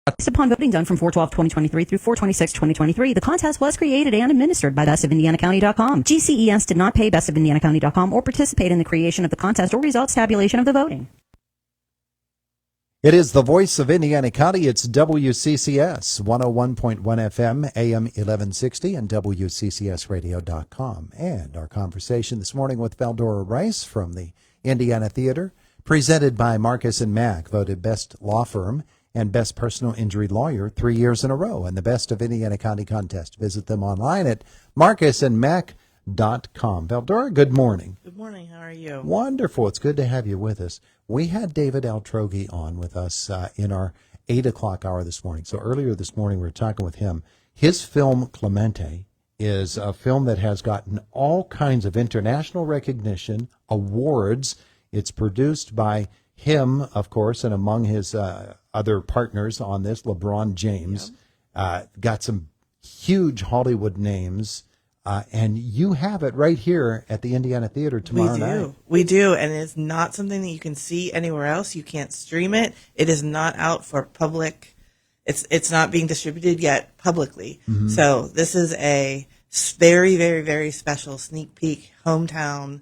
Based upon voting done from 4/12/2023 through 4/26/2023, the contest was created and administered by bestofindianacounty.com. GCES did not pay bestofindianacounty.com or participate in the creation of the contest or results tabulation of the voting. It is the voice of Indiana County. It's WCCS 101.1 FM, AM 1160, and WCCSradio.com. And our conversation this morning with Veldorah Rice from the Indiana Theater, presented by Marcus & Mack, voted Best Law Firm and Best Personal Injury Lawyer 3 years in a row, and the Best of Indiana County contest. Visit them online at marcusandmack.com. Veldorah, good morning. Good morning. How are you? Wonderful. It's good to have you with us. We had David Altrogge on with us in our 8 o'clock hour this morning. So earlier this morning we were talking with him. His film, Clemente, is a film that has gotten all kinds of international recognition, awards. It's produced by him, of course, and among his other partners on this, LeBron James. Yep. Got some huge Hollywood names. And you have it right here at the Indiana Theater tomorrow night. We do, and it's not something that you can see anywhere else. You can't stream it. It is not out for public. It's not being distributed yet publicly. Mm-hmm. So this is a very, very, very special sneak peek hometown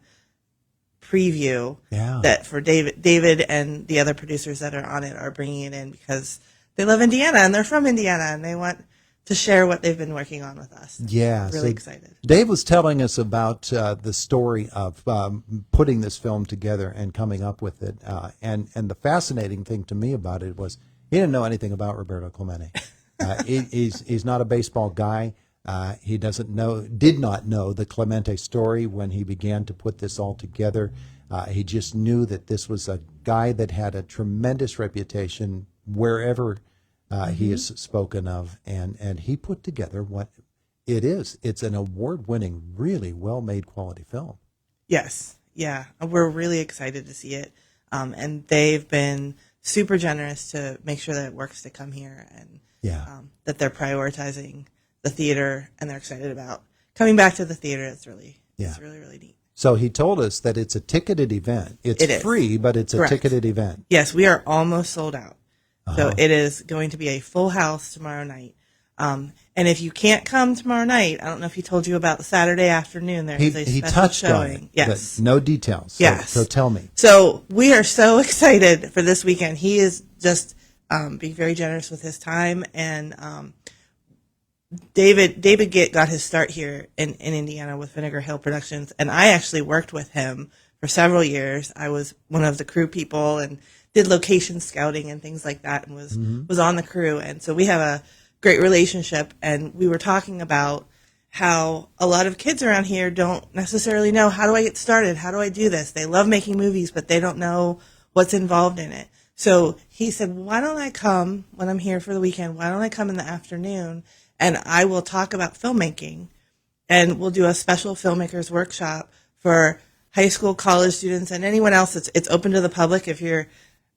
preview that for David and the other producers that are on it are bringing it in because they love Indiana and they're from Indiana and they want to share what they've been working on with us. Yeah. Really excited. Dave was telling us about the story of putting this film together and coming up with it. And the fascinating thing to me about it was he didn't know anything about Roberto Clemente. He's not a baseball guy. He did not know the Clemente story when he began to put this all together. He just knew that this was a guy that had a tremendous reputation wherever he is spoken of, and he put together what it is. It's an award-winning, really well-made quality film. Yes, yeah. We're really excited to see it, and they've been super generous to make sure that it works to come here, and that they're prioritizing the theater, and they're excited about coming back to the theater. It's really neat. So he told us that it's a ticketed event. It's free, but it's a ticketed event. Yes, we are almost sold out. So it is going to be a full house tomorrow night. And if you can't come tomorrow night, I don't know if he told you about the Saturday afternoon. There is a special showing. On it, yes. No details. So tell me. So we are so excited for this weekend. He is just being very generous with his time. And David got his start here in Indiana with Vinegar Hill Productions. And I actually worked with him for several years. I was one of the crew people and did location scouting and things like that and was on the crew. And so we have a great relationship. And we were talking about how a lot of kids around here don't necessarily know, how do I get started? How do I do this? They love making movies, but they don't know what's involved in it. So he said, why don't I come when I'm here for the weekend? Why don't I come in the afternoon and I will talk about filmmaking and we'll do a special filmmakers workshop for high school, college students, and anyone else. It's open to the public. If you're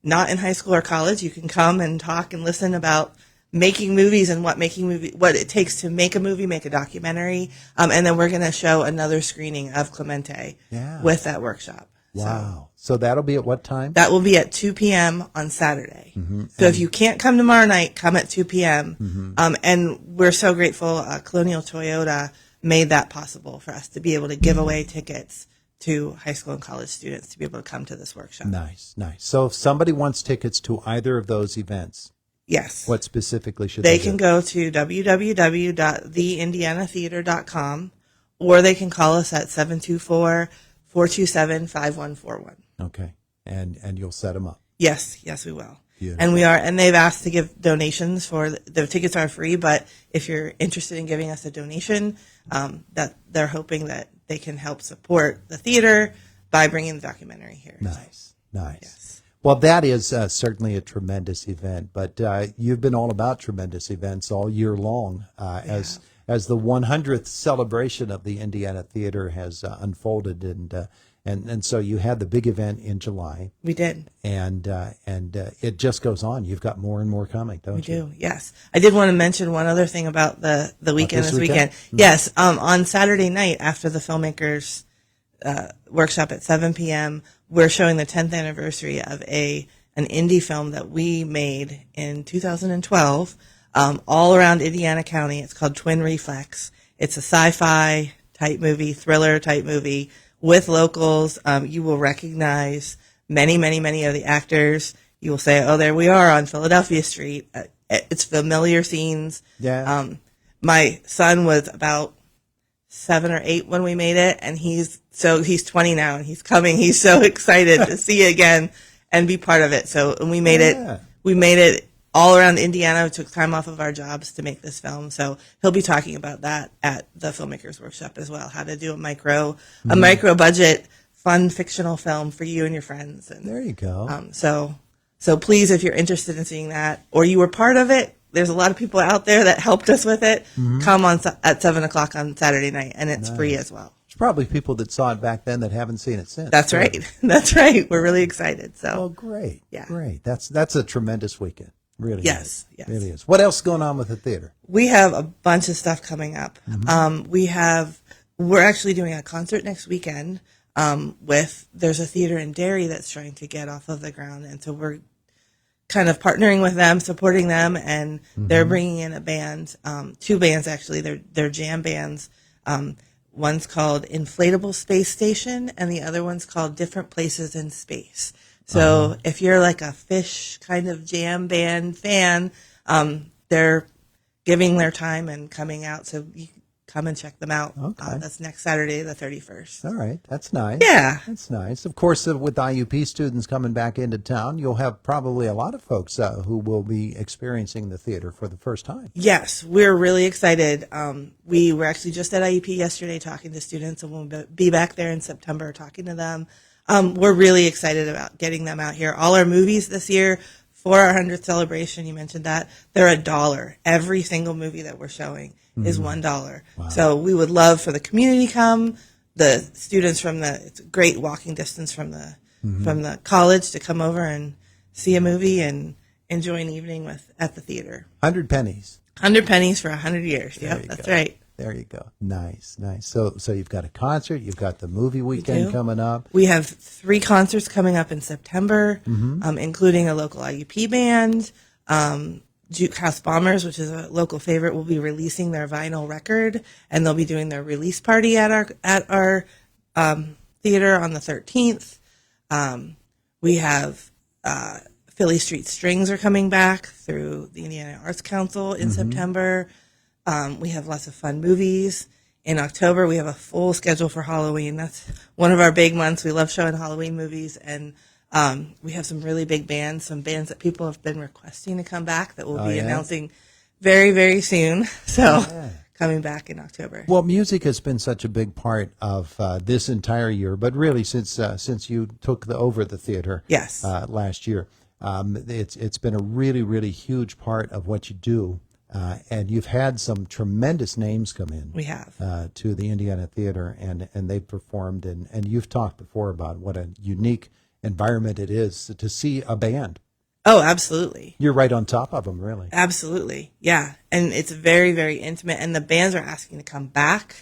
not in high school or college, you can come and talk and listen about making movies and what it takes to make a movie, make a documentary. And then we're going to show another screening of Clemente with that workshop. Wow. So that'll be at what time? That will be at 2 p.m. on Saturday. Mm-hmm. So if you can't come tomorrow night, come at 2 p.m. Mm-hmm. And we're so grateful Colonial Toyota made that possible for us to be able to give away tickets to high school and college students to be able to come to this workshop. Nice. So if somebody wants tickets to either of those events, yes, what specifically should they do? They can go to www.theindianatheater.com or they can call us at 724-427-5141. Okay. And you'll set them up. Yes, we will. Beautiful. And they've asked to give donations the tickets are free, but if you're interested in giving us a donation, that they're hoping that they can help support the theater by bringing the documentary here. Nice. Yes. Well, that is certainly a tremendous event, but you've been all about tremendous events all year long as the 100th celebration of the Indiana Theater has unfolded, and so you had the big event in July. We did, and it just goes on. You've got more and more coming, don't you? We do. Yes, I did want to mention one other thing about the weekend. This weekend. Mm-hmm. Yes, on Saturday night after the filmmakers workshop at 7 p.m., we're showing the 10th anniversary of a an indie film that we made in 2012, all around Indiana County. It's called Twin Reflex. It's a sci-fi type movie, thriller type movie with locals. You will recognize many, many, many of the actors. You will say, "Oh, there we are on Philadelphia Street." It's familiar scenes. Yeah. My son was about 7 or 8 when we made it, and he's 20 now, and he's coming. He's so excited to see it again and be part of it. So, and we made it all around Indiana. We took time off of our jobs to make this film. So he'll be talking about that at the Filmmakers Workshop as well, how to do a micro budget, fun fictional film for you and your friends. And there you go. So please, if you're interested in seeing that, or you were part of it, there's a lot of people out there that helped us with it. Come on at 7:00 on Saturday night, and it's free as well. There's probably people that saw it back then that haven't seen it since. That's right. That's right. We're really excited. So, oh, great. Yeah. Great. That's a tremendous weekend. Really. Yes. Is. Really is. What else is going on with the theater? We have a bunch of stuff coming up. We're actually doing a concert next weekend. There's a theater in Derry that's trying to get off of the ground, and so we're kind of partnering with them, supporting them, and they're bringing in a band, 2 bands actually. They're jam bands. One's called Inflatable Space Station, and the other one's called Different Places in Space. So if you're like a Fish kind of jam band fan, they're giving their time and coming out, so you can come and check them out. Okay. That's next Saturday, the 31st. All right. That's nice. Yeah. That's nice. Of course, with IUP students coming back into town, you'll have probably a lot of folks who will be experiencing the theater for the first time. Yes, we're really excited. We were actually just at IUP yesterday talking to students, and we'll be back there in September talking to them. We're really excited about getting them out here. All our movies this year for our 100th celebration, you mentioned that, they're $1. Every single movie that we're showing is $1. Wow. So we would love for the community to come, the students it's a great walking distance from the college to come over and see a movie and enjoy an evening at the theater. 100 pennies. 100 pennies for 100 years. There Yep, you that's go. right. There you go. Nice, nice. So you've got a concert, you've got the movie weekend coming up. We have 3 concerts coming up in September, including a local IUP band. Juke House Bombers, which is a local favorite, will be releasing their vinyl record, and they'll be doing their release party at our theater on the 13th. We have Philly Street Strings are coming back through the Indiana Arts Council in September. We have lots of fun movies. In October, we have a full schedule for Halloween. That's one of our big months. We love showing Halloween movies, and we have some really big bands, some bands that people have been requesting to come back that we'll be announcing very, very soon. So coming back in October. Well, music has been such a big part of this entire year, but really since you took over the theater last year, it's been a really, really huge part of what you do. And you've had some tremendous names come in. We have. To the Indiana Theater, and they've performed, and you've talked before about what a unique environment it is to see a band. Oh, absolutely. You're right on top of them, really. Absolutely. Yeah. And it's very, very intimate, and the bands are asking to come back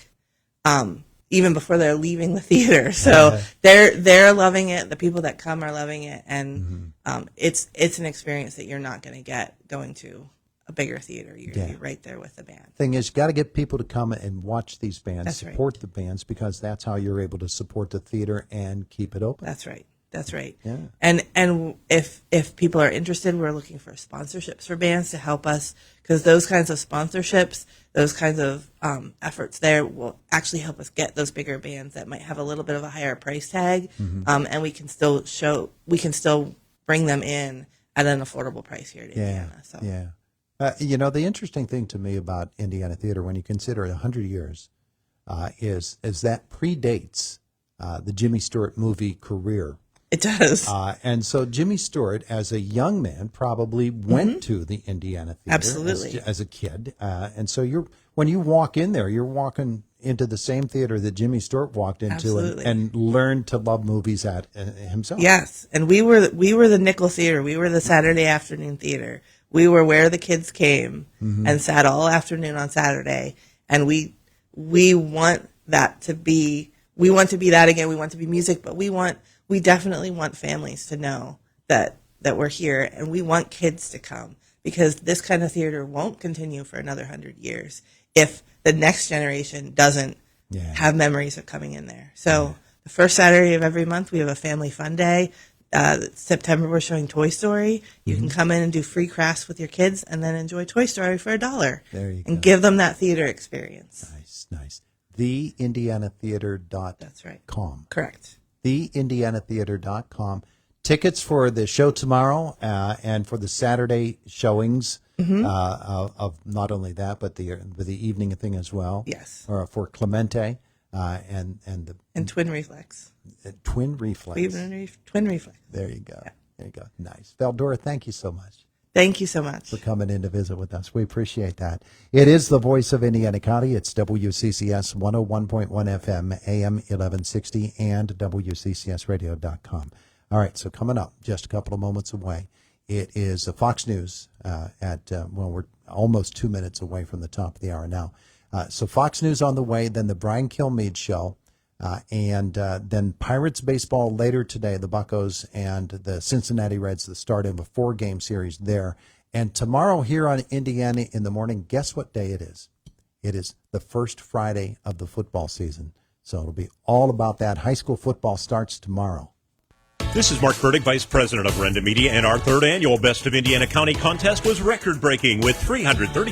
even before they're leaving the theater. So they're loving it. The people that come are loving it, and it's an experience that you're not going to get going to a bigger theater. You're right there with the band. Thing is, you got to get people to come and watch these bands, That's support the bands, because that's how you're able to support the theater and keep it open. That's right. That's right. Yeah. And if people are interested, we're looking for sponsorships for bands to help us, because those kinds of sponsorships, those kinds of efforts there will actually help us get those bigger bands that might have a little bit of a higher price tag, and we can still bring them in at an affordable price here to Indiana. So. Yeah. The interesting thing to me about Indiana Theater, when you consider it 100 years, is that predates the Jimmy Stewart movie career. It does. And so Jimmy Stewart, as a young man, probably went to the Indiana Theater. Absolutely. As a kid. And so when you walk in there, you're walking into the same theater that Jimmy Stewart walked into and learned to love movies at himself. Yes. And we were the nickel theater. We were the Saturday afternoon theater. We were where the kids came and sat all afternoon on Saturday. And we want that to be, that again. We want to be music, but we definitely want families to know that that we're here, and we want kids to come because this kind of theater won't continue for another 100 years if the next generation doesn't have memories of coming in there. So the first Saturday of every month, we have a family fun day. September, we're showing Toy Story. You can come in and do free crafts with your kids and then enjoy Toy Story for $1. There you and go. give them that theater experience. Nice. TheIndianaTheater.com. That's right. Correct. TheIndianaTheater.com. Tickets for the show tomorrow and for the Saturday showings of not only that, but the evening thing as well. Yes. Or for Clemente and Twin Reflex. Twin Reflex. Twin Reflex. There you go. Yeah. There you go. Nice. Veldorah, thank you so much Thank you so much. for coming in to visit with us. We appreciate that. It is the voice of Indiana County. It's WCCS 101.1 FM, AM 1160, and WCCSradio.com. All right, so coming up, just a couple of moments away, it is Fox News we're almost 2 minutes away from the top of the hour now. So Fox News on the way, then the Brian Kilmeade Show, and then Pirates baseball later today, the Buccos and the Cincinnati Reds, the start of a 4-game series there. And tomorrow here on Indiana in the Morning, guess what day it is? It is the first Friday of the football season. So it'll be all about that. High school football starts tomorrow. This is Mark Burdick, Vice President of Renda Media, and our third annual Best of Indiana County contest was record-breaking with 330